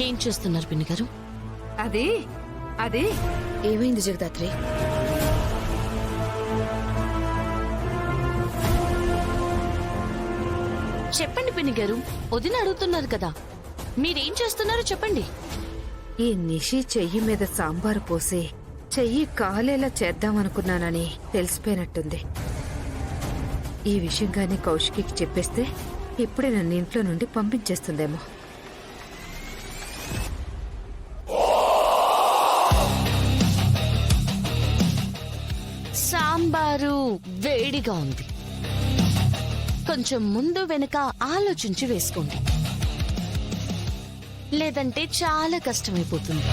ఏం చూస్తున్నారు పిన్ని గారు? అది అది ఏమైంది జగదాత్రి? చెప్పండి పిన్ని గారు, వదిన అడుగుతున్నారు కదా, మీరేం చేస్తున్నారో చెప్పండి. ఈ నిషి చెయ్యి మీద సాంబారు పోసి చెయ్యి కాలేలా చేద్దామనుకున్నానని తెలిసిపోయినట్టుంది. ఈ విషయం గాని కౌశికి చెప్పేస్తే ఇప్పుడే నన్ను ఇంట్లో నుండి పంపించేస్తుందేమో. సాంబారు వేడిగా ఉంది, కొంచెం ముందు వెనక ఆలోచించి వేసుకోండి, లేదంటే చాలా కష్టమైపోతుంది.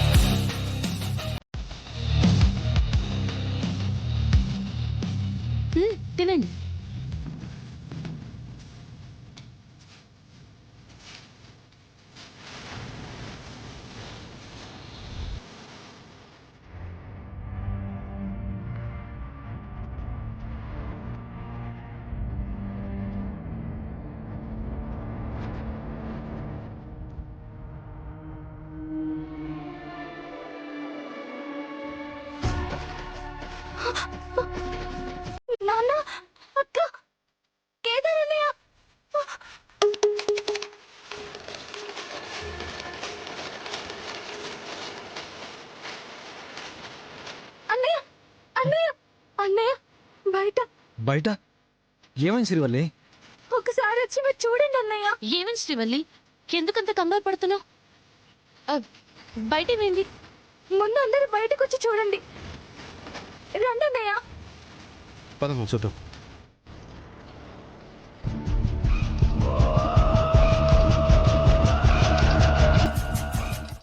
తినండి. నాన్న, అక్క, కేదార్ అన్నయ్య. అన్నయ్య, అన్నయ్య, అన్నయ్య, బయట బయట ఏమైంది శ్రీవల్లి? ఒకసారి వచ్చి మీరు చూడండి అన్నయ్య. ఏమని శ్రీవల్లి, ఎందుకంత కంగారు పడుతున్నావు? బయట ఏంది? ముందు అందరూ బయటకు వచ్చి చూడండి. రండి అన్నయ్య. పదం చూద్దాం.